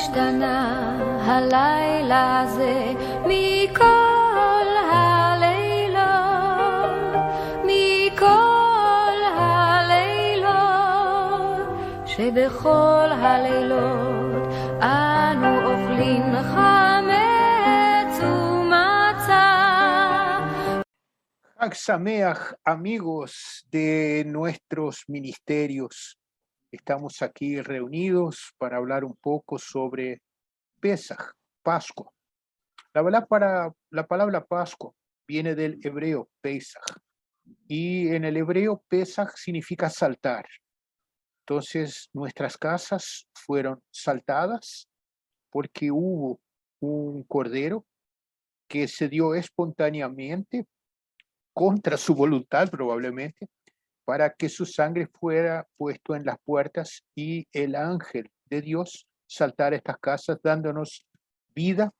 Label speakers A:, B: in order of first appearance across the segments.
A: השתנה הלילה הזה מכל הלילות, מכל הלילות, שבכל הלילות אנו אוכלים חמץ ומצה.
B: Hag Sameach, amigos de nuestros ministerios. Estamos aquí reunidos para hablar un poco sobre Pesaj, Pascua. La palabra Pascua viene del hebreo Pesaj, y en el hebreo Pesaj significa saltar. Entonces nuestras casas fueron saltadas porque hubo un cordero que se dio espontáneamente, contra su voluntad probablemente, para que su sangre fuera puesto en las puertas y el ángel de Dios saltara estas casas, dándonos vida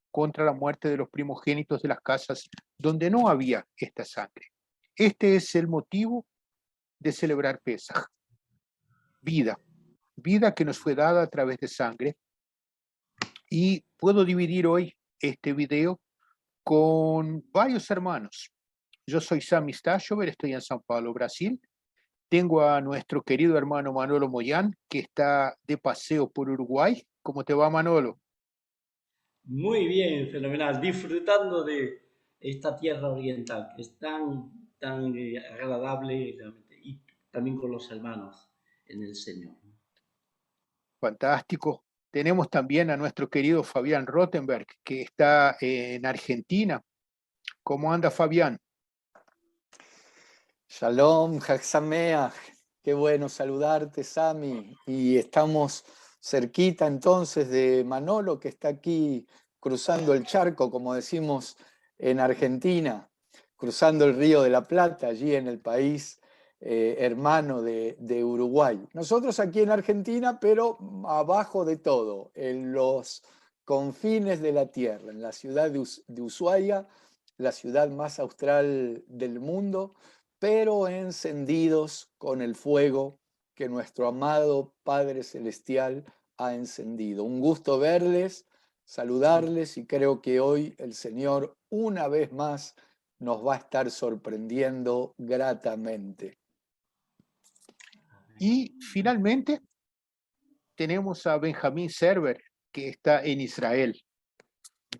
B: contra la muerte de los primogénitos de las casas donde no había esta sangre. Este es el motivo de celebrar Pesaj. Vida que nos fue dada a través de sangre. Y puedo dividir hoy este video con varios hermanos. Yo soy Sammy Stashover, estoy en São Paulo, Brasil. Tengo a nuestro querido hermano Manolo Moyán, que está de paseo por Uruguay. ¿Cómo te va, Manolo?
C: Muy bien, fenomenal. Disfrutando de esta tierra oriental, que es tan agradable realmente, y también con los hermanos en el Señor.
B: Fantástico. Tenemos también a nuestro querido Fabián Rottenberg, que está en Argentina. ¿Cómo anda, Fabián?
D: Shalom, Hag Sameach, qué bueno saludarte, Sami. Y estamos cerquita entonces de Manolo, que está aquí cruzando el charco, como decimos en Argentina, cruzando el Río de la Plata, allí en el país hermano de Uruguay. Nosotros aquí en Argentina, pero abajo de todo, en los confines de la tierra, en la ciudad de Ushuaia, la ciudad más austral del mundo, pero encendidos con el fuego que nuestro amado Padre Celestial ha encendido. Un gusto verles, saludarles, y creo que hoy el Señor una vez más nos va a estar sorprendiendo gratamente.
B: Y finalmente tenemos a Benjamín Server, que está en Israel.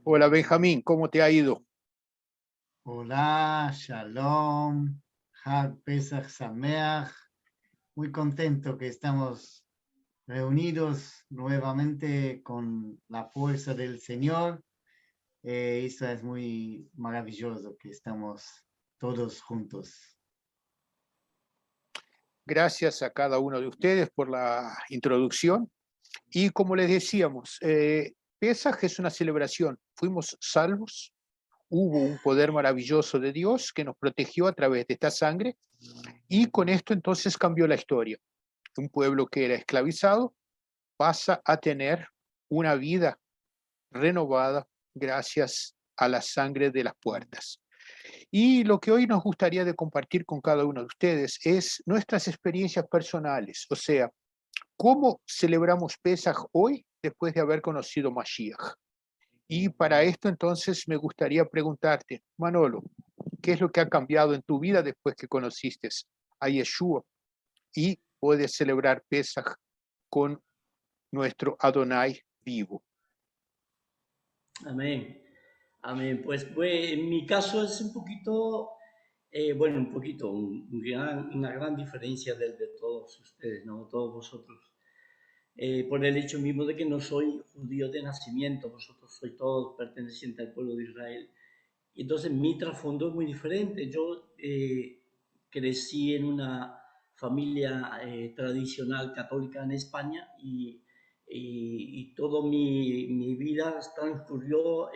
B: Hola, Benjamín, ¿cómo te ha ido?
E: Hola, Shalom, Hag Pesach Sameach. Muy contento que estamos reunidos nuevamente con la fuerza del Señor. Eso es muy maravilloso que estamos todos juntos.
B: Gracias a cada uno de ustedes por la introducción. Y como les decíamos, Pesaj es una celebración. Fuimos salvos, hubo un poder maravilloso de Dios que nos protegió a través de esta sangre, y con esto entonces cambió la historia. Un pueblo que era esclavizado pasa a tener una vida renovada gracias a la sangre de las puertas. Y lo que hoy nos gustaría de compartir con cada uno de ustedes es nuestras experiencias personales, o sea, cómo celebramos Pesaj hoy después de haber conocido Mashiach. Y para esto entonces me gustaría preguntarte, Manolo, ¿qué es lo que ha cambiado en tu vida después que conociste a Yeshua y puedes celebrar Pesaj con nuestro Adonai vivo?
C: Amén. Amén. Pues en mi caso es un poquito, una gran diferencia de todos ustedes, ¿no? Todos vosotros. Por el hecho mismo de que no soy judío de nacimiento, vosotros sois todos pertenecientes al pueblo de Israel. Y entonces mi trasfondo es muy diferente. Yo crecí en una familia tradicional católica en España y toda mi vida transcurrió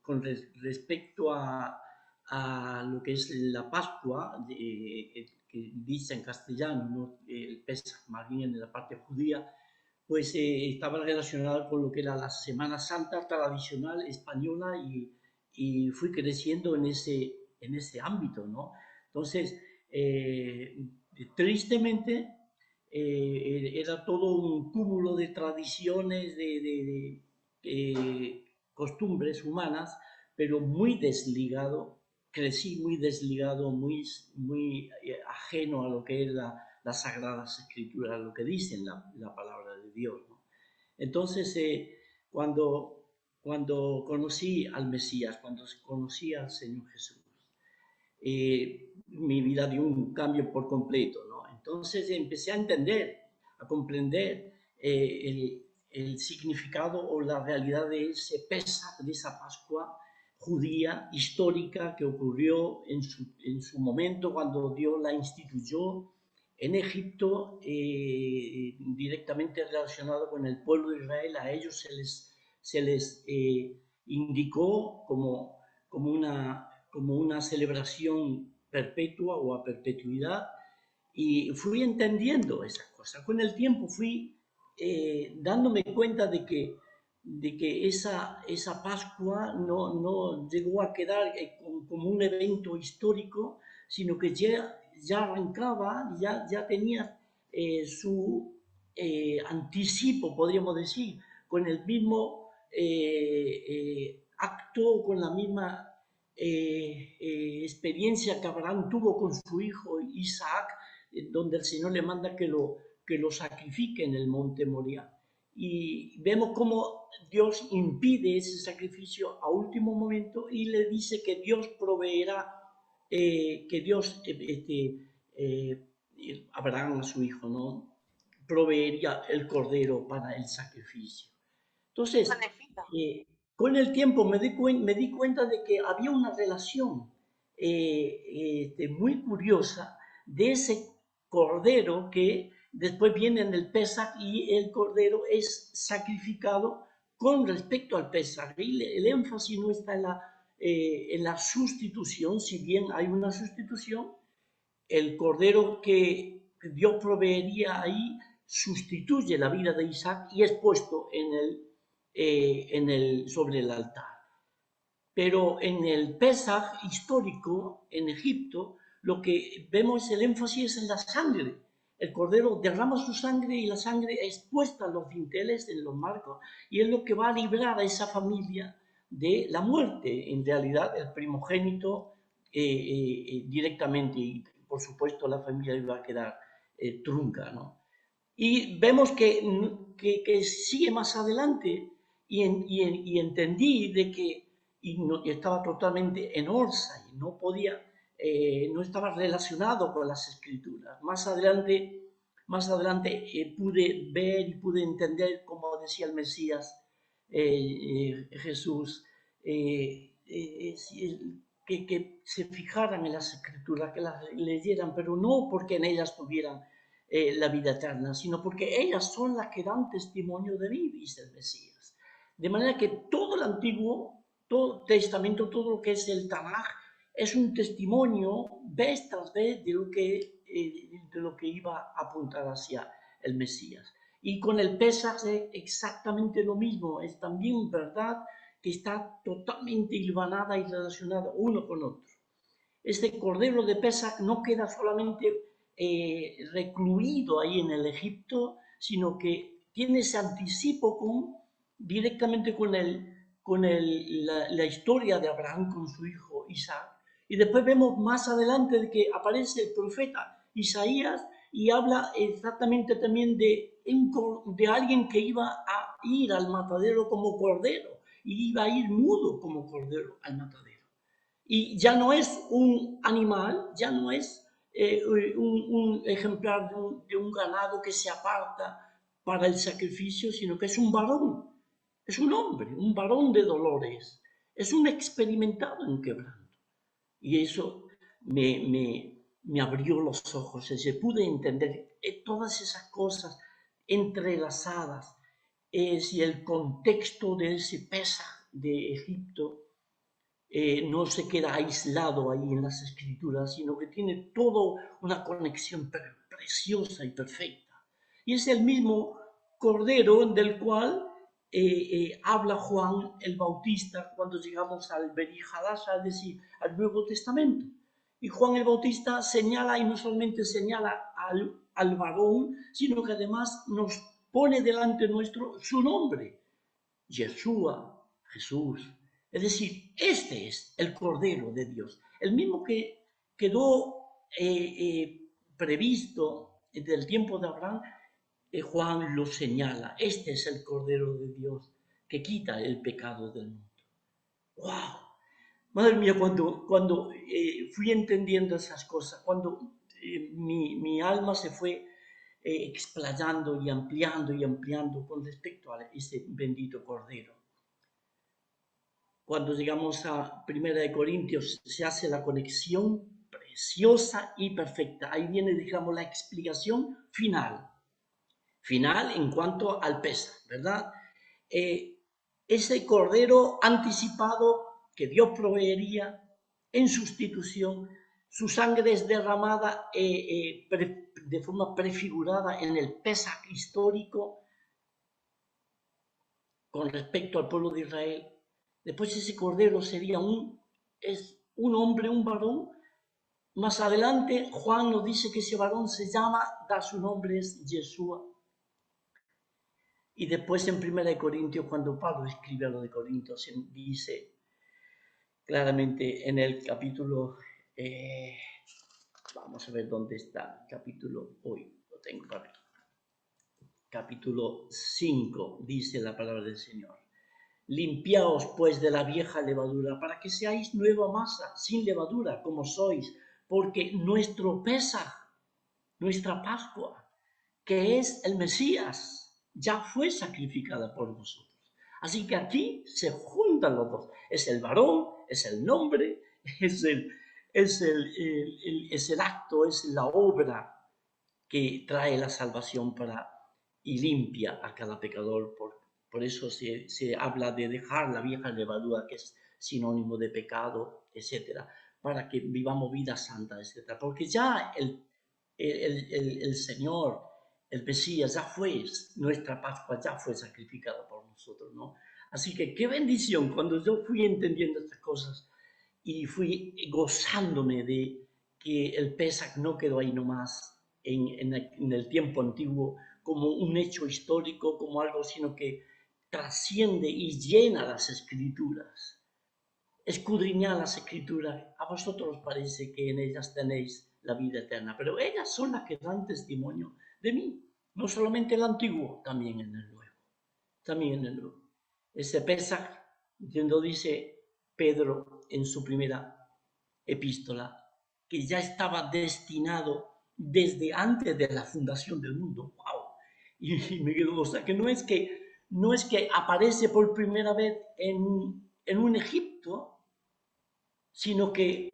C: con respecto a lo que es la Pascua, que dice en castellano, ¿no? El Pesaj, más bien en la parte judía, pues estaba relacionado con lo que era la Semana Santa tradicional española y fui creciendo en ese ámbito, ¿no? Entonces, tristemente, era todo un cúmulo de tradiciones, costumbres humanas, pero muy desligado. Crecí muy desligado, muy ajeno a lo que es las Sagradas Escrituras, lo que dicen la palabra de Dios, ¿no? Entonces, cuando conocí al Mesías, cuando conocí al Señor Jesús, mi vida dio un cambio por completo, ¿no? Entonces empecé a entender, a comprender el significado o la realidad de ese Pesaj, de esa Pascua judía histórica que ocurrió en su momento cuando Dios la instituyó en Egipto, directamente relacionado con el pueblo de Israel. A ellos se les indicó como una celebración perpetua o a perpetuidad, y fui entendiendo esas cosas. Con el tiempo fui dándome cuenta de que esa Pascua no llegó a quedar como un evento histórico, sino que ya arrancaba, ya tenía su anticipo, podríamos decir, con el mismo acto, con la misma experiencia que Abraham tuvo con su hijo Isaac, donde el Señor le manda que lo sacrifique en el monte Moriah. Y vemos cómo Dios impide ese sacrificio a último momento y le dice que Dios proveerá, Abraham a su hijo, ¿no? Proveería el cordero para el sacrificio. Entonces, con el tiempo me di cuenta de que había una relación muy curiosa de ese cordero que después viene en el Pesaj, y el cordero es sacrificado con respecto al Pesaj. Y el énfasis no está en la sustitución, si bien hay una sustitución. El cordero que Dios proveería ahí sustituye la vida de Isaac y es puesto sobre el altar. Pero en el Pesaj histórico, en Egipto, lo que vemos, el énfasis en la sangre. El cordero derrama su sangre y la sangre es puesta en los dinteles, en los marcos, y es lo que va a librar a esa familia de la muerte. En realidad, el primogénito directamente, y por supuesto la familia iba a quedar trunca, ¿no? Y vemos que sigue más adelante, y entendí de que y estaba totalmente en orza y no podía, no estaba relacionado con las Escrituras. Más adelante pude ver y pude entender, como decía el Mesías, Jesús, que se fijaran en las Escrituras, que las leyeran, pero no porque en ellas tuvieran la vida eterna, sino porque ellas son las que dan testimonio de mí, dice el Mesías. De manera que todo el Antiguo Testamento, todo lo que es el Tanaj, es un testimonio vez tras vez de lo que iba a apuntar hacia el Mesías. Y con el Pesaj es exactamente lo mismo, es también verdad que está totalmente hilvanada y relacionada uno con otro. Este cordero de Pesaj no queda solamente recluido ahí en el Egipto, sino que tiene ese anticipo directamente con la historia de Abraham con su hijo Isaac. Y después vemos más adelante de que aparece el profeta Isaías y habla exactamente también de alguien que iba a ir al matadero como cordero, y iba a ir mudo como cordero al matadero. Y ya no es un animal, ya no es un ejemplar de un ganado que se aparta para el sacrificio, sino que es un varón. Es un hombre, un varón de dolores, es un experimentado en quebranto. Y eso me abrió los ojos, pude entender todas esas cosas entrelazadas. Si el contexto de ese Pesaj de Egipto no se queda aislado ahí en las Escrituras, sino que tiene toda una conexión preciosa y perfecta. Y es el mismo cordero del cual habla Juan el Bautista cuando llegamos al Beri Hadasha, es decir, al Nuevo Testamento. Y Juan el Bautista señala, y no solamente señala al varón, sino que además nos pone delante nuestro su nombre, Yeshua, Jesús. Es decir, este es el Cordero de Dios, el mismo que quedó previsto desde el tiempo de Abraham. Juan lo señala, este es el Cordero de Dios que quita el pecado del mundo. ¡Wow! Madre mía, cuando fui entendiendo esas cosas, cuando mi alma se fue explayando y ampliando con respecto a ese bendito Cordero. Cuando llegamos a 1 Corintios, se hace la conexión preciosa y perfecta. Ahí viene, digamos, la explicación final en cuanto al Pesaj, ¿verdad? Ese Cordero anticipado que Dios proveería en sustitución, su sangre es derramada de forma prefigurada en el Pesaj histórico con respecto al pueblo de Israel. Después ese Cordero sería un hombre, un varón. Más adelante Juan nos dice que ese varón da su nombre, es Yeshua. Y después en 1 Corintios, cuando Pablo escribe a los de Corintios, dice claramente en el capítulo, vamos a ver dónde está el capítulo, hoy lo tengo para aquí. Capítulo 5, dice la palabra del Señor. Limpiaos pues de la vieja levadura, para que seáis nueva masa, sin levadura, como sois, porque nuestro Pesaj, nuestra Pascua, que es el Mesías, ya fue sacrificada por vosotros. Así que aquí se juntan los dos. Es el varón, es el nombre, es el acto, es la obra que trae la salvación y limpia a cada pecador. Por eso se habla de dejar la vieja levadura, que es sinónimo de pecado, etc., para que vivamos vida santa, etc. Porque ya el Señor, el Mesías, ya fue, nuestra Pascua ya fue sacrificada por nosotros, ¿no? Así que qué bendición cuando yo fui entendiendo estas cosas y fui gozándome de que el Pesaj no quedó ahí nomás en el tiempo antiguo como un hecho histórico, como algo, sino que trasciende y llena las Escrituras. Escudriñad las Escrituras, a vosotros os parece que en ellas tenéis la vida eterna, pero ellas son las que dan testimonio de mí, no solamente el antiguo, también en el nuevo, Ese Pesaj, lo dice Pedro en su primera epístola, que ya estaba destinado desde antes de la fundación del mundo. ¡Wow! Y me quedo, o sea, que no es que aparece por primera vez en un Egipto, sino que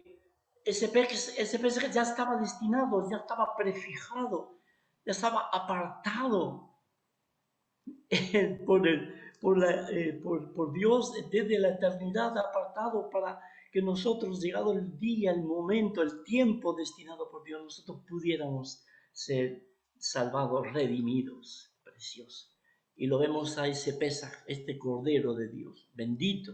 C: ese Pesaj ya estaba destinado, ya estaba prefijado, ya estaba apartado por Dios desde la eternidad, apartado para que nosotros, llegado el día, el momento, el tiempo destinado por Dios, nosotros pudiéramos ser salvados, redimidos. Precioso. Y lo vemos a ese Pesaj, este Cordero de Dios, bendito.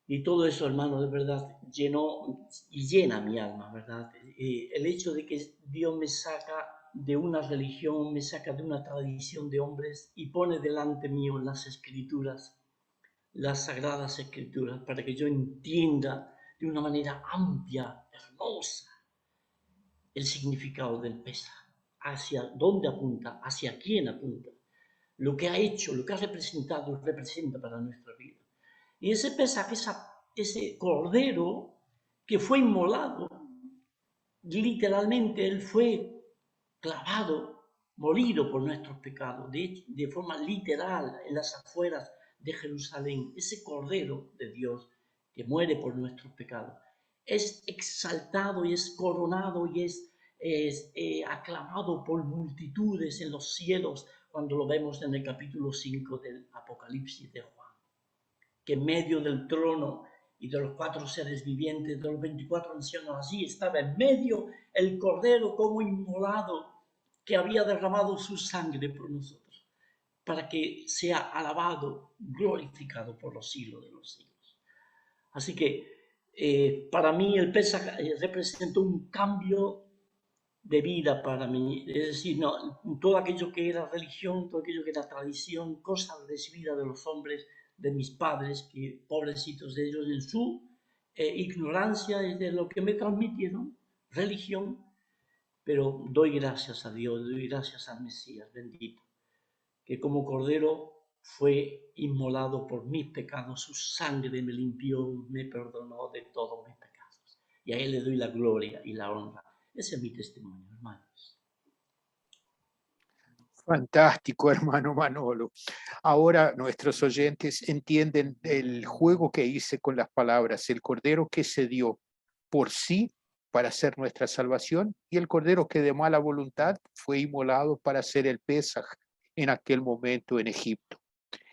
C: Y todo eso, hermano, de verdad, llenó y llena mi alma, ¿verdad? El hecho de que Dios me saca de una religión, me saca de una tradición de hombres y pone delante mío las Escrituras, las Sagradas Escrituras, para que yo entienda de una manera amplia, hermosa, el significado del Pesaj, hacia dónde apunta, hacia quién apunta, lo que ha hecho, lo que ha representado, representa para nuestra vida. Y ese Pesaj, ese Cordero que fue inmolado, literalmente él fue clavado, molido por nuestros pecados, de forma literal, en las afueras de Jerusalén. Ese Cordero de Dios que muere por nuestros pecados es exaltado y es coronado y es aclamado por multitudes en los cielos, cuando lo vemos en el capítulo 5 del Apocalipsis de Juan, que en medio del trono y de los 4 seres vivientes, de los 24 ancianos, allí estaba en medio el Cordero como inmolado, que había derramado su sangre por nosotros, para que sea alabado, glorificado por los siglos de los siglos. Así que para mí el Pesaj representó un cambio de vida para mí. Es decir, no, todo aquello que era religión, todo aquello que era tradición, cosas recibidas de los hombres, de mis padres, que pobrecitos de ellos en su ignorancia de lo que me transmitieron, religión, pero doy gracias a Dios, doy gracias al Mesías bendito, que como cordero fue inmolado por mis pecados, su sangre me limpió, me perdonó de todos mis pecados. Y a Él le doy la gloria y la honra. Ese es mi testimonio, hermanos.
B: Fantástico, hermano Manolo. Ahora nuestros oyentes entienden el juego que hice con las palabras, el cordero que se dio por sí para hacer nuestra salvación y el cordero que de mala voluntad fue inmolado para hacer el Pesaj en aquel momento en Egipto.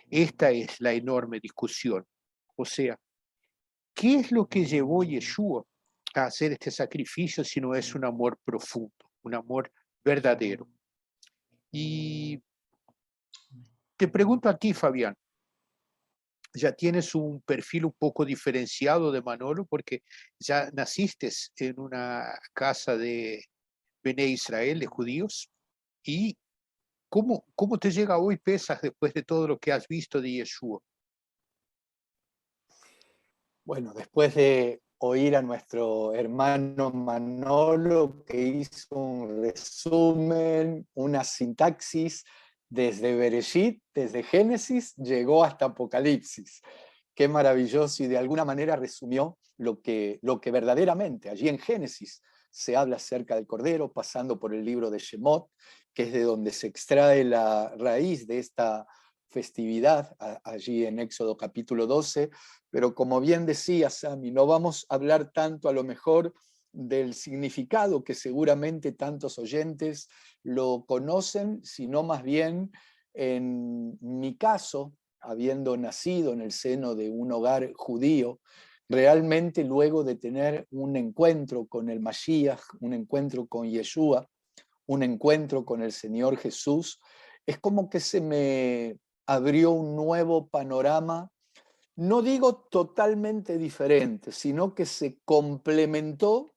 B: Esta es la enorme discusión. O sea, ¿qué es lo que llevó Yeshua a hacer este sacrificio si no es un amor profundo, un amor verdadero? Y te pregunto a ti, Fabián, ya tienes un perfil un poco diferenciado de Manolo porque ya naciste en una casa de Bene Israel, de judíos, y ¿cómo te llega hoy Pesaj después de todo lo que has visto de Yeshua?
D: Bueno, después de oír a nuestro hermano Manolo, que hizo un resumen, una sintaxis desde Bereshit, desde Génesis, llegó hasta Apocalipsis. Qué maravilloso, y de alguna manera resumió lo que verdaderamente allí en Génesis se habla acerca del Cordero, pasando por el libro de Shemot, que es de donde se extrae la raíz de esta festividad, allí en Éxodo capítulo 12, pero como bien decía Sami, no vamos a hablar tanto a lo mejor del significado que seguramente tantos oyentes lo conocen, sino más bien en mi caso, habiendo nacido en el seno de un hogar judío, realmente luego de tener un encuentro con el Mashiach, un encuentro con Yeshua, un encuentro con el Señor Jesús, es como que se me abrió un nuevo panorama, no digo totalmente diferente, sino que se complementó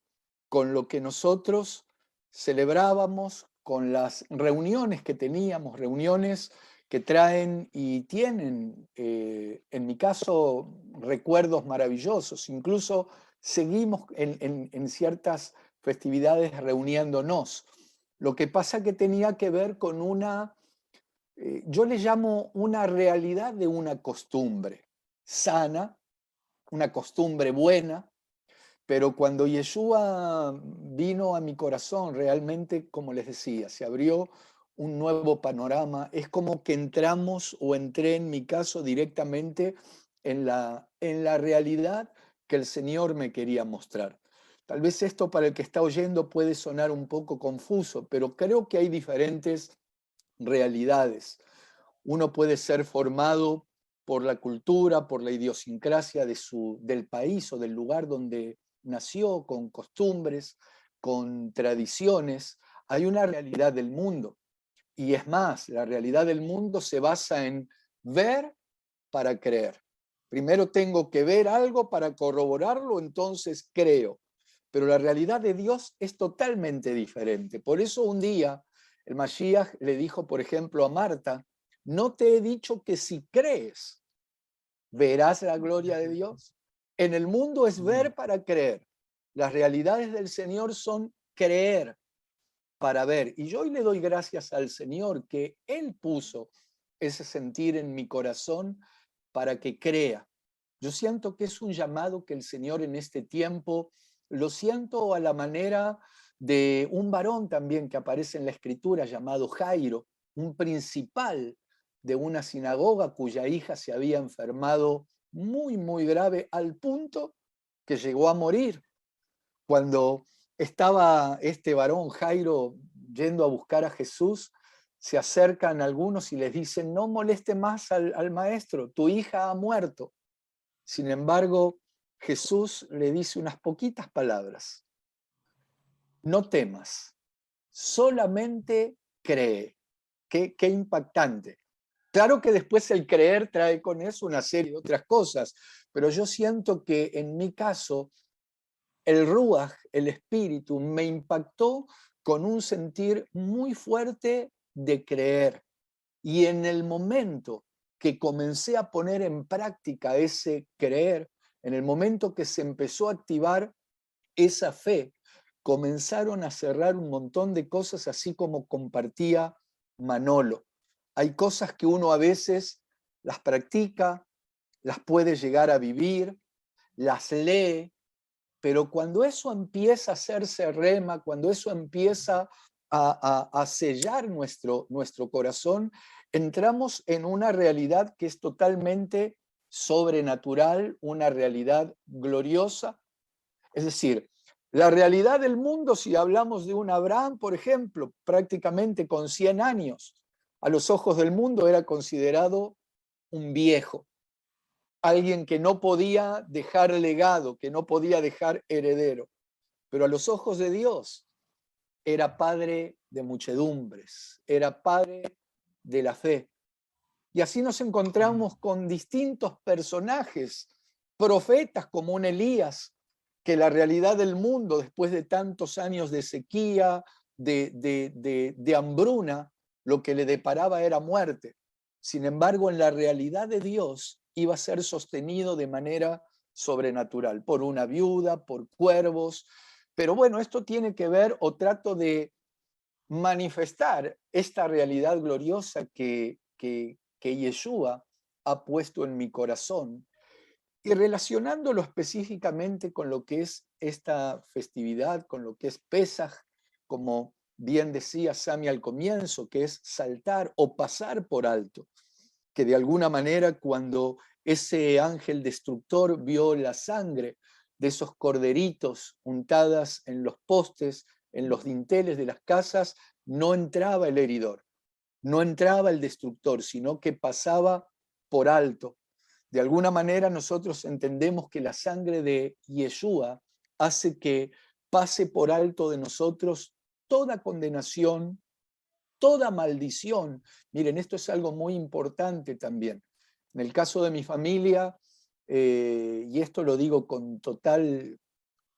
D: con lo que nosotros celebrábamos, con las reuniones que teníamos, reuniones que traen y tienen, en mi caso, recuerdos maravillosos. Incluso seguimos en ciertas festividades reuniéndonos. Lo que pasa que tenía que ver con una, yo le llamo una realidad de una costumbre sana, una costumbre buena, pero cuando Yeshua vino a mi corazón, realmente, como les decía, se abrió un nuevo panorama. Es como que entramos, o entré en mi caso directamente en la realidad que el Señor me quería mostrar. Tal vez esto para el que está oyendo puede sonar un poco confuso, pero creo que hay diferentes realidades. Uno puede ser formado por la cultura, por la idiosincrasia del país o del lugar donde nació, con costumbres, con tradiciones. Hay una realidad del mundo. Y es más, la realidad del mundo se basa en ver para creer. Primero tengo que ver algo para corroborarlo, entonces creo. Pero la realidad de Dios es totalmente diferente. Por eso un día el Mashiach le dijo, por ejemplo, a Marta, ¿no te he dicho que si crees, verás la gloria de Dios? En el mundo es ver para creer. Las realidades del Señor son creer para ver. Y yo hoy le doy gracias al Señor que Él puso ese sentir en mi corazón para que crea. Yo siento que es un llamado que el Señor en este tiempo, lo siento a la manera de un varón también que aparece en la Escritura llamado Jairo, un principal de una sinagoga cuya hija se había enfermado muy, muy grave al punto que llegó a morir. Cuando estaba este varón Jairo yendo a buscar a Jesús, se acercan algunos y les dicen, no moleste más al maestro, tu hija ha muerto. Sin embargo, Jesús le dice unas poquitas palabras. No temas, solamente cree. Qué impactante. Claro que después el creer trae con eso una serie de otras cosas, pero yo siento que en mi caso, el Ruach, el espíritu, me impactó con un sentir muy fuerte de creer. Y en el momento que comencé a poner en práctica ese creer, en el momento que se empezó a activar esa fe, comenzaron a cerrar un montón de cosas, así como compartía Manolo. Hay cosas que uno a veces las practica, las puede llegar a vivir, las lee, pero cuando eso empieza a hacerse rema, cuando eso empieza a sellar nuestro corazón, entramos en una realidad que es totalmente sobrenatural, una realidad gloriosa. Es decir, la realidad del mundo, si hablamos de un Abraham, por ejemplo, prácticamente con 100 años, a los ojos del mundo era considerado un viejo, alguien que no podía dejar legado, que no podía dejar heredero, pero a los ojos de Dios era padre de muchedumbres, era padre de la fe. Y así nos encontramos con distintos personajes, profetas como un Elías, que la realidad del mundo, después de tantos años de sequía, de hambruna, lo que le deparaba era muerte. Sin embargo, en la realidad de Dios iba a ser sostenido de manera sobrenatural, por una viuda, por cuervos. Pero bueno, esto tiene que ver, o trato de manifestar esta realidad gloriosa que Yeshua ha puesto en mi corazón, y relacionándolo específicamente con lo que es esta festividad, con lo que es Pesaj, como bien decía Sami al comienzo, que es saltar o pasar por alto, que de alguna manera cuando ese ángel destructor vio la sangre de esos corderitos untadas en los postes, en los dinteles de las casas, no entraba el heridor, no entraba el destructor, sino que pasaba por alto. De alguna manera nosotros entendemos que la sangre de Yeshua hace que pase por alto de nosotros toda condenación, toda maldición. Miren, esto es algo muy importante también. En el caso de mi familia, y esto lo digo con total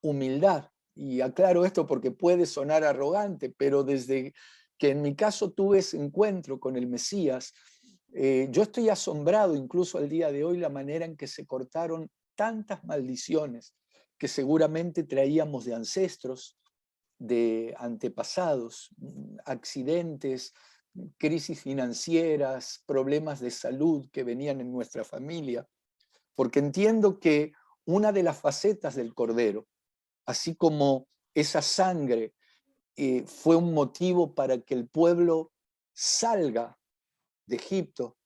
D: humildad, y aclaro esto porque puede sonar arrogante, pero desde que en mi caso tuve ese encuentro con el Mesías, yo estoy asombrado incluso al día de hoy la manera en que se cortaron tantas maldiciones que seguramente traíamos de ancestros, de antepasados, accidentes, crisis financieras, problemas de salud que venían en nuestra familia, porque entiendo que una de las facetas del Cordero, así como esa sangre fue un motivo para que el pueblo salga de Egipto.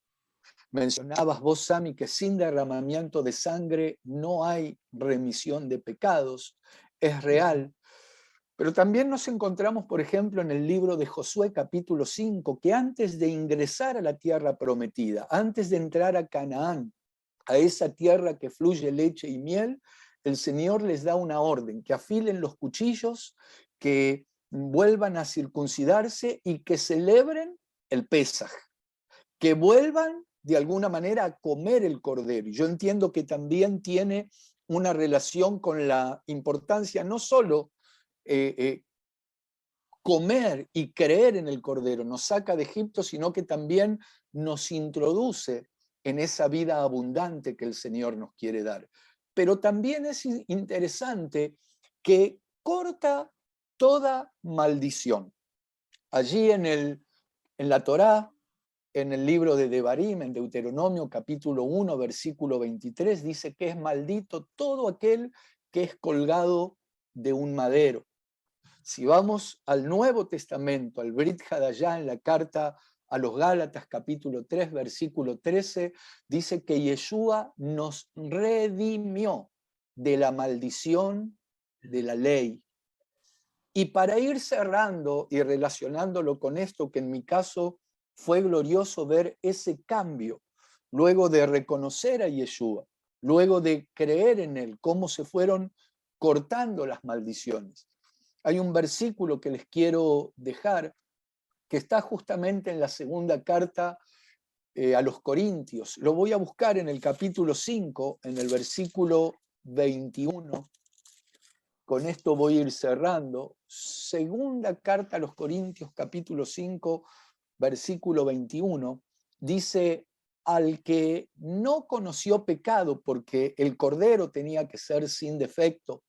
D: Mencionabas vos, Sami, que sin derramamiento de sangre no hay remisión de pecados. Es real. Pero también nos encontramos, por ejemplo, en el libro de Josué, capítulo 5, que antes de ingresar a la tierra prometida, antes de entrar a Canaán, a esa tierra que fluye leche y miel, el Señor les da una orden, que afilen los cuchillos, que vuelvan a circuncidarse y que celebren el Pesaj, que vuelvan de alguna manera a comer el cordero. Y yo entiendo que también tiene una relación con la importancia no solo comer y creer en el cordero, nos saca de Egipto, sino que también nos introduce en esa vida abundante que el Señor nos quiere dar. Pero también es interesante que corta toda maldición. Allí en la Torá, en el libro de Devarim, en Deuteronomio capítulo 1, versículo 23, dice que es maldito todo aquel que es colgado de un madero. Si vamos al Nuevo Testamento, al Brit Hadayá, en la carta a los Gálatas capítulo 3, versículo 13, dice que Yeshua nos redimió de la maldición de la ley. Y para ir cerrando y relacionándolo con esto, que en mi caso fue glorioso ver ese cambio, luego de reconocer a Yeshua, luego de creer en él, cómo se fueron cortando las maldiciones. Hay un versículo que les quiero dejar, que está justamente en la segunda carta a los Corintios. Lo voy a buscar en el capítulo 5, en el versículo 21. con esto voy a ir cerrando. Segunda carta a los Corintios, capítulo 5, versículo 21, dice: al que no conoció pecado, porque el Cordero tenía que ser sin defecto,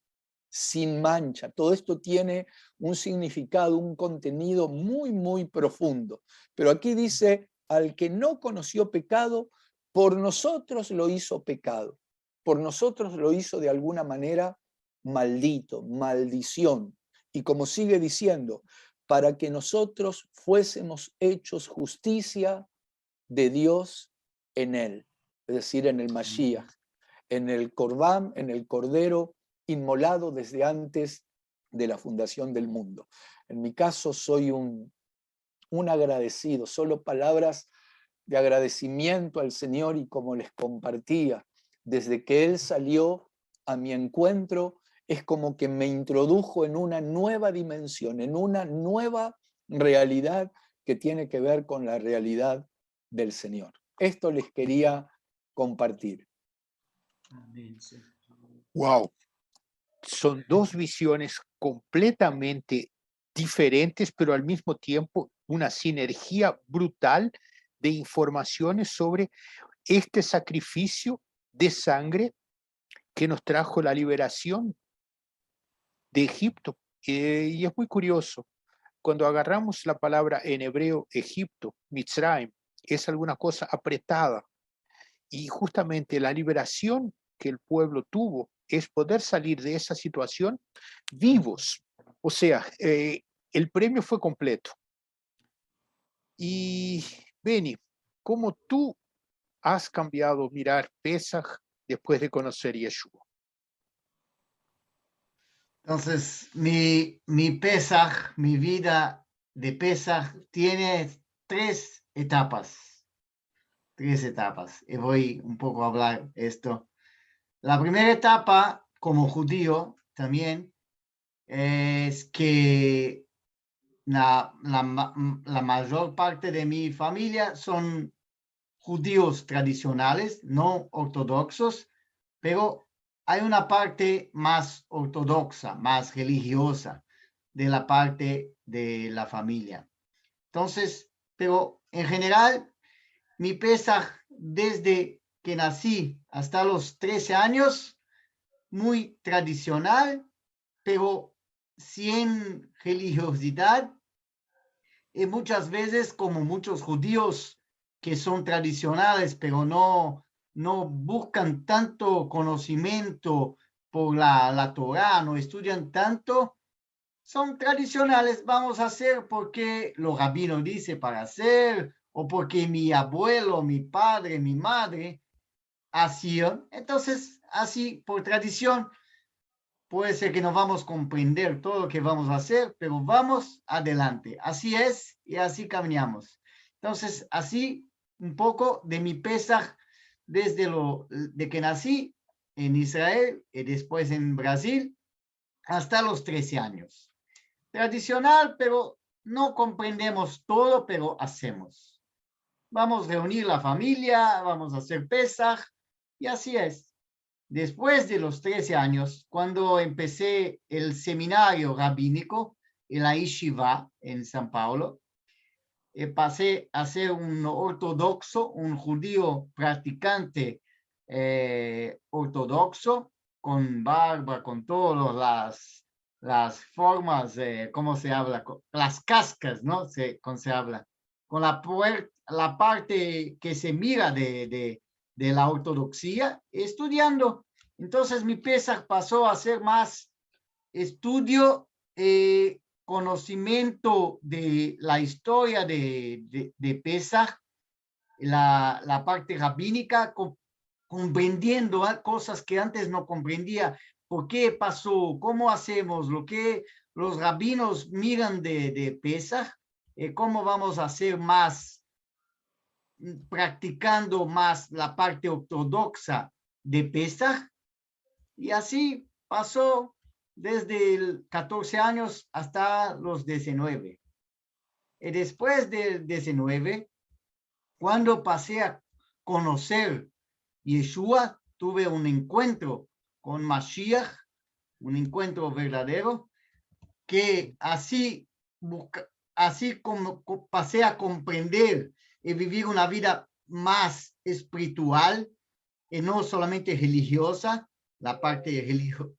D: sin mancha. Todo esto tiene un significado, un contenido muy, muy profundo. Pero aquí dice: al que no conoció pecado, por nosotros lo hizo pecado. Por nosotros lo hizo de alguna manera maldito, maldición. Y como sigue diciendo, para que nosotros fuésemos hechos justicia de Dios en él, es decir, en el Mashiach, en el Corbán, en el Cordero inmolado desde antes de la fundación del mundo. En mi caso soy un agradecido, solo palabras de agradecimiento al Señor, y como les compartía, desde que Él salió a mi encuentro, es como que me introdujo en una nueva dimensión, en una nueva realidad que tiene que ver con la realidad del Señor. Esto les quería compartir.
C: Amén.
B: Wow, son dos visiones completamente diferentes, pero al mismo tiempo una sinergia brutal de informaciones sobre este sacrificio de sangre que nos trajo la liberación de Egipto. Y es muy curioso, cuando agarramos la palabra en hebreo Egipto, Mitzrayim, es alguna cosa apretada, y justamente la liberación que el pueblo tuvo es poder salir de esa situación vivos. O sea, el premio fue completo. Y Benny, ¿cómo tú has cambiado mirar Pesaj después de conocer Yeshua?
E: Entonces, mi Pesaj, mi vida de Pesaj tiene tres etapas. Y voy un poco a hablar esto. La primera etapa, como judío también, es que la mayor parte de mi familia son judíos tradicionales, no ortodoxos, pero hay una parte más ortodoxa, más religiosa de la parte de la familia. Entonces, pero en general, mi Pesaj desde que nací hasta los 13 años, muy tradicional, pero sin religiosidad, y muchas veces como muchos judíos que son tradicionales, pero no buscan tanto conocimiento por la Torá, no estudian tanto, son tradicionales, vamos a hacer porque los rabinos dicen para hacer, o porque mi abuelo, mi padre, mi madre hacían. Entonces, así por tradición, puede ser que no vamos a comprender todo lo que vamos a hacer, pero vamos adelante. Así es y así caminamos. Entonces, así un poco de mi Pesaj desde de que nací en Israel y después en Brasil hasta los 13 años. Tradicional, pero no comprendemos todo, pero hacemos. Vamos a reunir la familia, vamos a hacer Pesaj y así es. Después de los 13 años, cuando empecé el seminario rabínico en la Yeshiva en San Paulo, pasé a ser un ortodoxo, un judío practicante ortodoxo, con barba, con todas las formas, ¿cómo se habla? Las cascas, ¿no? ¿Cómo se habla? Con la parte que se mira de la ortodoxia, estudiando. Entonces mi Pesaj pasó a ser más estudio, conocimiento de la historia de Pesaj, la parte rabínica, comprendiendo cosas que antes no comprendía. ¿Por qué pasó? ¿Cómo hacemos? Lo que los rabinos miran de Pesaj, ¿cómo vamos a hacer más? Practicando más la parte ortodoxa de Pesaj, y así pasó desde el 14 años hasta los 19. Y después del 19, cuando pasé a conocer Yeshua, tuve un encuentro con Mashiach, un encuentro verdadero, que así como pasé a comprender y vivir una vida más espiritual y no solamente religiosa, la parte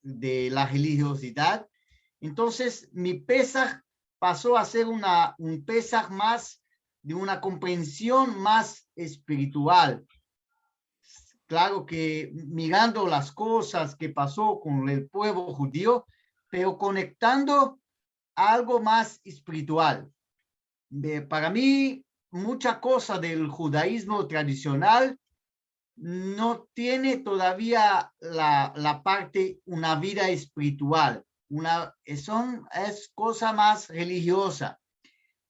E: de la religiosidad. Entonces mi Pesaj pasó a ser un Pesaj más de una comprensión más espiritual. Claro que mirando las cosas que pasó con el pueblo judío, pero conectando algo más espiritual. Para mí, mucha cosa del judaísmo tradicional no tiene todavía la parte, una vida espiritual. Es cosa más religiosa.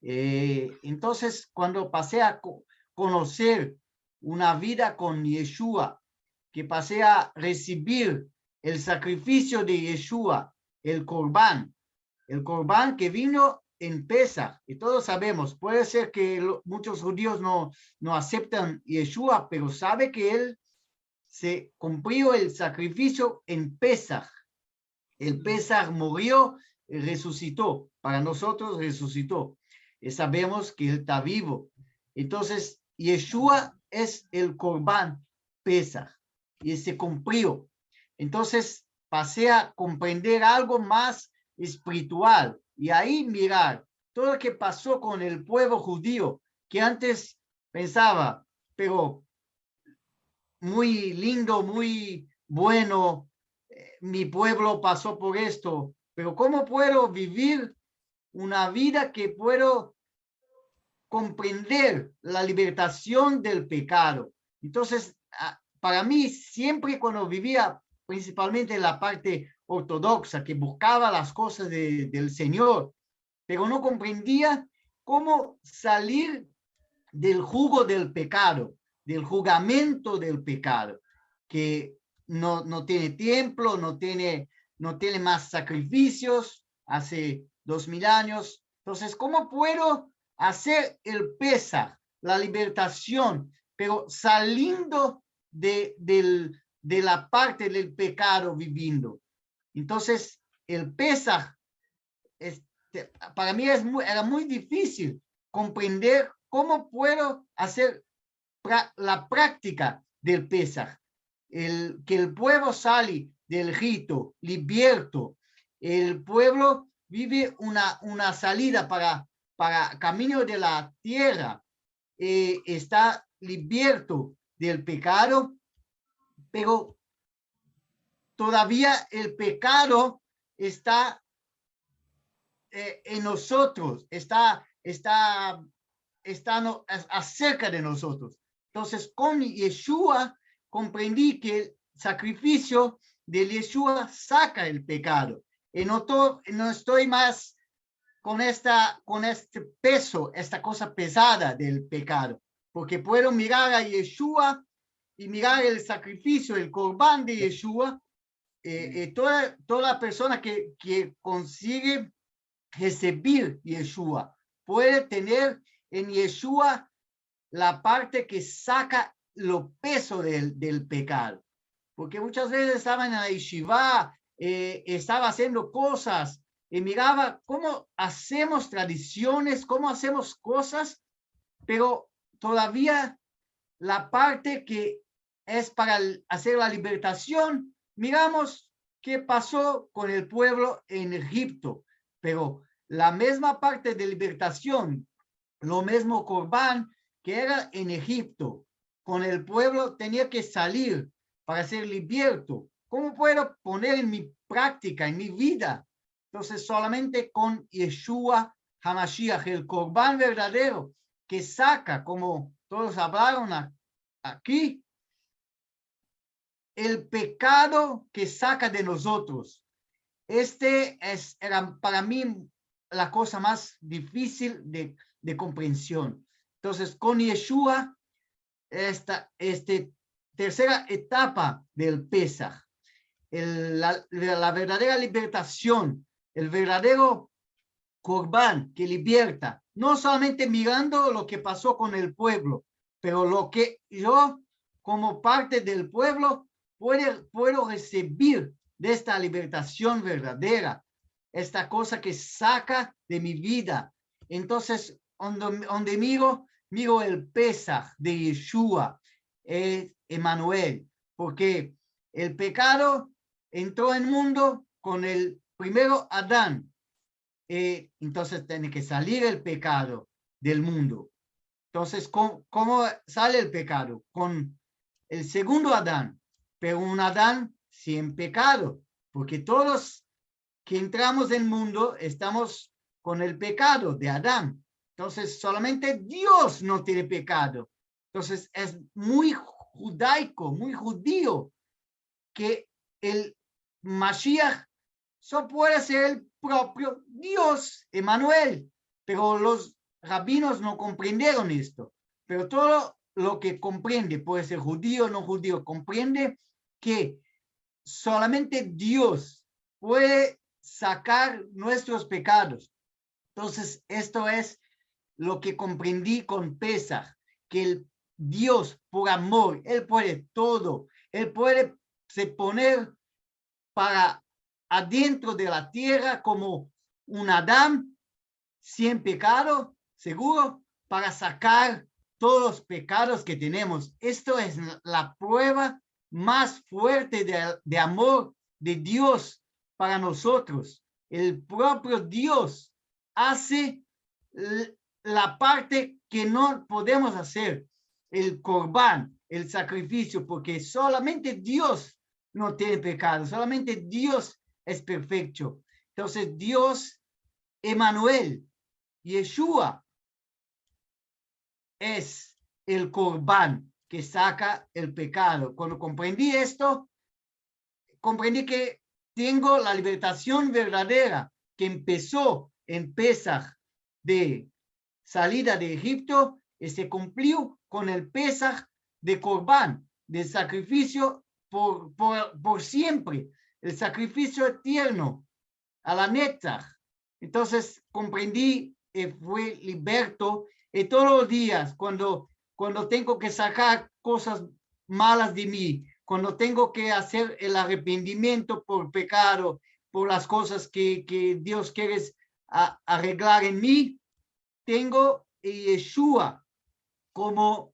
E: Entonces, cuando pasé a conocer una vida con Yeshua, que pasé a recibir el sacrificio de Yeshua, el Corbán que vino en Pesaj, y todos sabemos, puede ser que muchos judíos no aceptan Yeshua, pero sabe que él se cumplió el sacrificio en Pesaj. El Pesaj murió y resucitó, para nosotros resucitó. Y sabemos que él está vivo. Entonces, Yeshua es el Corbán Pesaj y se cumplió. Entonces, pasé a comprender algo más espiritual y ahí mirar todo lo que pasó con el pueblo judío, que antes pensaba, pero muy lindo, muy bueno, mi pueblo pasó por esto, pero ¿cómo puedo vivir una vida que puedo comprender la libertación del pecado? Entonces, para mí, siempre cuando vivía principalmente en la parte ortodoxa, que buscaba las cosas del Señor, pero no comprendía cómo salir del jugo del pecado, del jugamento del pecado, que no tiene templo, no tiene más sacrificios, hace 2000 años. Entonces, ¿cómo puedo hacer el Pesaj, la libertación, pero saliendo de la parte del pecado viviendo? Entonces, el Pesaj, para mí era muy difícil comprender cómo puedo hacer la práctica del Pesaj, que el pueblo sale del Egipto, liberto, el pueblo vive una salida para camino de la tierra, está liberto del pecado, pero todavía el pecado está en nosotros, está acerca de nosotros. Entonces, con Yeshua comprendí que el sacrificio de Yeshua saca el pecado. Y no estoy más con este peso, esta cosa pesada del pecado, porque puedo mirar a Yeshua y mirar el sacrificio, el corbán de Yeshua. Toda persona que consigue recibir Yeshua puede tener en Yeshua la parte que saca lo peso del pecado. Porque muchas veces estaba en la yeshiva, estaba haciendo cosas y miraba cómo hacemos tradiciones, cómo hacemos cosas, pero todavía la parte que es para hacer la libertación, miramos qué pasó con el pueblo en Egipto, pero la misma parte de libertación, lo mismo Corbán que era en Egipto, con el pueblo tenía que salir para ser liberto. ¿Cómo puedo poner en mi práctica, en mi vida? Entonces solamente con Yeshua HaMashiach, el Corbán verdadero, que saca, como todos hablaron aquí, el pecado que saca de nosotros. Era para mí la cosa más difícil de comprensión. Entonces, con Yeshua, esta tercera etapa del Pesaj, la verdadera libertación, el verdadero Corbán que liberta, no solamente mirando lo que pasó con el pueblo, pero lo que yo, como parte del pueblo, puedo recibir de esta libertación verdadera, esta cosa que saca de mi vida. Entonces, donde miro el Pesaj de Yeshua, Emmanuel, porque el pecado entró en el mundo con el primero Adán. Entonces tiene que salir el pecado del mundo. Entonces, ¿cómo sale el pecado? Con el segundo Adán, pero un Adán sin pecado, porque todos que entramos en el mundo estamos con el pecado de Adán. Entonces, solamente Dios no tiene pecado. Entonces, es muy judaico, muy judío, que el Mashiach solo puede ser el propio Dios, Emmanuel. Pero los rabinos no comprendieron esto. Pero todo lo que comprende, puede ser judío o no judío, comprende que solamente Dios puede sacar nuestros pecados. Entonces, esto es lo que comprendí con Pesaj, que el Dios, por amor, Él puede todo. Él puede se poner para adentro de la tierra como un Adán sin pecado, seguro, para sacar todos los pecados que tenemos. Esto es la prueba más fuerte de amor de Dios para nosotros. El propio Dios hace la parte que no podemos hacer, el corbán, el sacrificio, porque solamente Dios no tiene pecado, solamente Dios es perfecto. Entonces Dios, Emmanuel, Yeshua, es el corbán que saca el pecado. Cuando comprendí esto, comprendí que tengo la libertación verdadera que empezó en Pesaj de salida de Egipto y se cumplió con el Pesaj de Corbán, de sacrificio por siempre, el sacrificio eterno a la Netzach. Entonces comprendí y fui liberto y todos los días cuando tengo que sacar cosas malas de mí, cuando tengo que hacer el arrepentimiento por pecado, por las cosas que Dios quiere arreglar en mí, tengo Yeshua como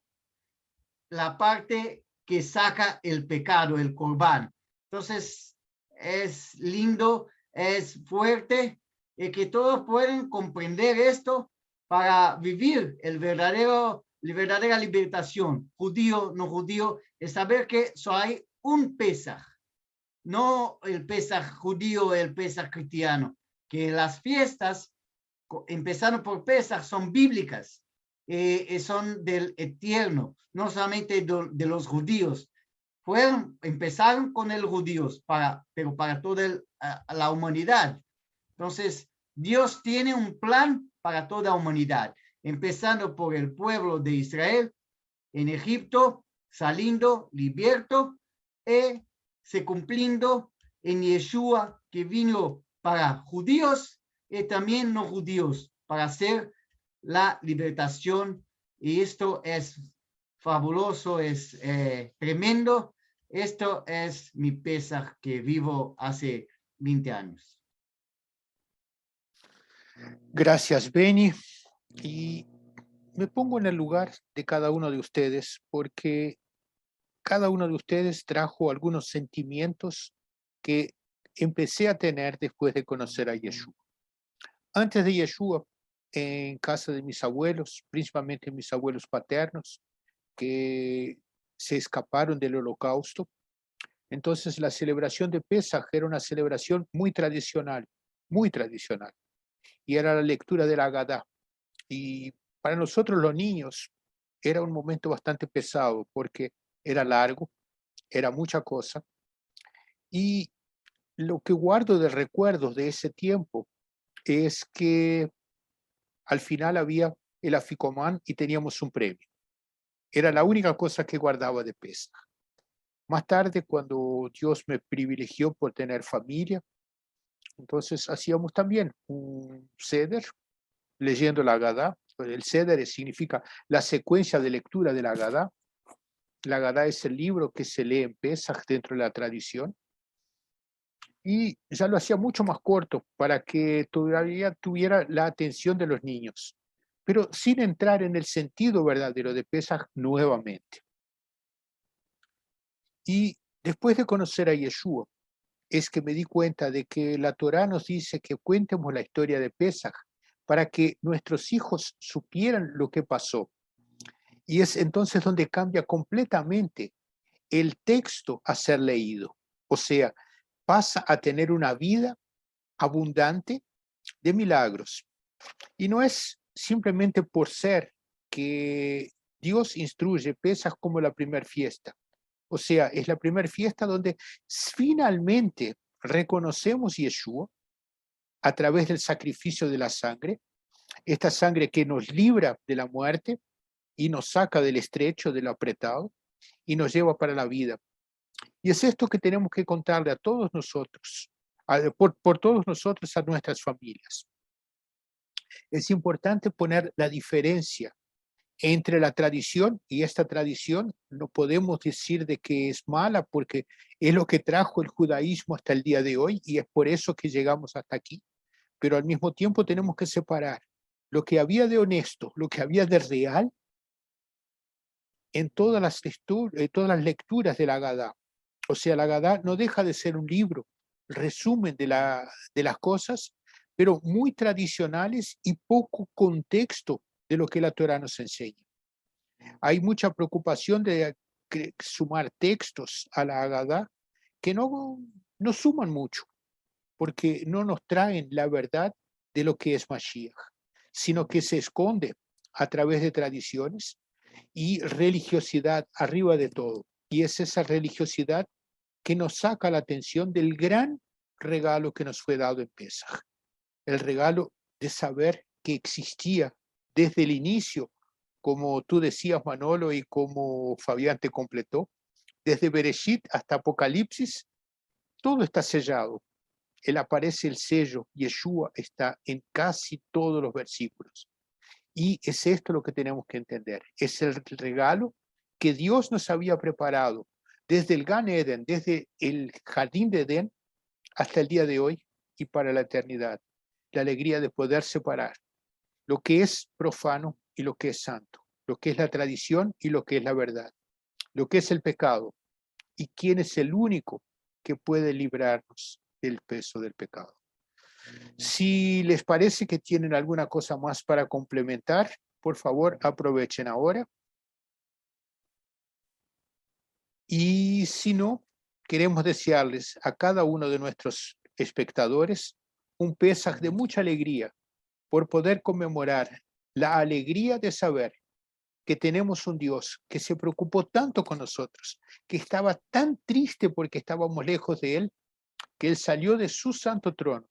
E: la parte que saca el pecado, el corbán. Entonces, es lindo, es fuerte, y que todos pueden comprender esto para vivir la verdadera libertación, judío, no judío, es saber que solo hay un Pesaj, no el Pesaj judío, el Pesaj cristiano, que las fiestas, empezando por Pesaj, son bíblicas, son del eterno, no solamente de los judíos. Empezaron con los judíos, pero para toda la humanidad. Entonces, Dios tiene un plan para toda la humanidad, empezando por el pueblo de Israel en Egipto, saliendo liberto, y se cumpliendo en Yeshua, que vino para judíos y también no judíos, para hacer la libertación. Y esto es fabuloso, es tremendo. Esto es mi Pesaj que vivo hace 20 años.
B: Gracias, Benny. Y me pongo en el lugar de cada uno de ustedes porque cada uno de ustedes trajo algunos sentimientos que empecé a tener después de conocer a Yeshua. Antes de Yeshua, en casa de mis abuelos, principalmente mis abuelos paternos, que se escaparon del holocausto, entonces la celebración de Pesaj era una celebración muy tradicional, y era la lectura de la Agadá. Y para nosotros los niños era un momento bastante pesado porque era largo, era mucha cosa. Y lo que guardo de recuerdos de ese tiempo es que al final había el Afikoman y teníamos un premio. Era la única cosa que guardaba de Pesaj. Más tarde, cuando Dios me privilegió por tener familia, entonces hacíamos también un seder leyendo la Agadá. El seder significa la secuencia de lectura de la Agadá. La Agadá es el libro que se lee en Pesaj dentro de la tradición. y ya lo hacía mucho más corto para que todavía tuviera la atención de los niños, pero sin entrar en el sentido verdadero de Pesaj nuevamente. Y después de conocer a Yeshua, es que me di cuenta de que la Torá nos dice que cuentemos la historia de Pesaj para que nuestros hijos supieran lo que pasó. Y es entonces donde cambia completamente el texto a ser leído. O sea, pasa a tener una vida abundante de milagros. Y no es simplemente por ser que Dios instruye Pesaj como la primera fiesta. O sea, es la primera fiesta donde finalmente reconocemos Yeshua a través del sacrificio de la sangre, esta sangre que nos libra de la muerte y nos saca del estrecho, del apretado, y nos lleva para la vida. Y es esto que tenemos que contarle a todos nosotros, por todos nosotros, a nuestras familias. Es importante poner la diferencia entre la tradición, y esta tradición no podemos decir de que es mala porque es lo que trajo el judaísmo hasta el día de hoy y es por eso que llegamos hasta aquí, pero al mismo tiempo tenemos que separar lo que había de honesto, lo que había de real en todas las lecturas de la Agadá. O sea, la Agadá no deja de ser un libro, resumen de las cosas, pero muy tradicionales y poco contexto de lo que la Torá nos enseña. Hay mucha preocupación de sumar textos a la Agadá que no suman mucho, porque no nos traen la verdad de lo que es Mashiach, sino que se esconde a través de tradiciones y religiosidad arriba de todo. Y es esa religiosidad que nos saca la atención del gran regalo que nos fue dado en Pesaj, el regalo de saber que existía desde el inicio, como tú decías, Manolo, y como Fabián te completó, desde Bereshit hasta Apocalipsis, todo está sellado. Él aparece el sello, Yeshua está en casi todos los versículos. Y es esto lo que tenemos que entender. Es el regalo que Dios nos había preparado desde el Gan Eden, desde el jardín de Edén hasta el día de hoy y para la eternidad. La alegría de poder separar lo que es profano y lo que es santo, lo que es la tradición y lo que es la verdad, lo que es el pecado y quién es el único que puede librarnos del peso del pecado. Si les parece que tienen alguna cosa más para complementar, por favor, aprovechen ahora. Y si no, queremos desearles a cada uno de nuestros espectadores un Pesaj de mucha alegría por poder conmemorar la alegría de saber que tenemos un Dios que se preocupó tanto con nosotros, que estaba tan triste porque estábamos lejos de Él, que Él salió de su santo trono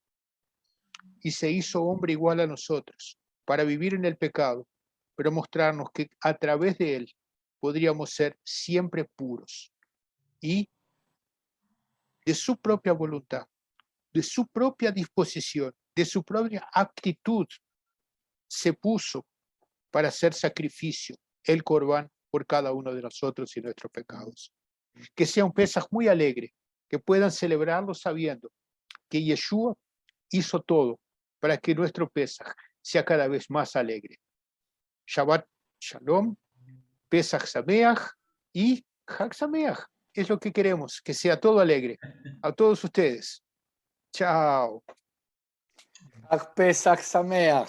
B: y se hizo hombre igual a nosotros para vivir en el pecado, pero mostrarnos que a través de Él podríamos ser siempre puros y de su propia voluntad, de su propia disposición, de su propia actitud, se puso para hacer sacrificio, el Corbán, por cada uno de nosotros y nuestros pecados. Que sea un Pesaj muy alegre, que puedan celebrarlo sabiendo que Yeshua hizo todo para que nuestro Pesaj sea cada vez más alegre. Shabbat Shalom, Pesaj Sameach y Hag Sameach. Es lo que queremos, que sea todo alegre. A todos ustedes. Chao.
D: Hag Pesach Sameach.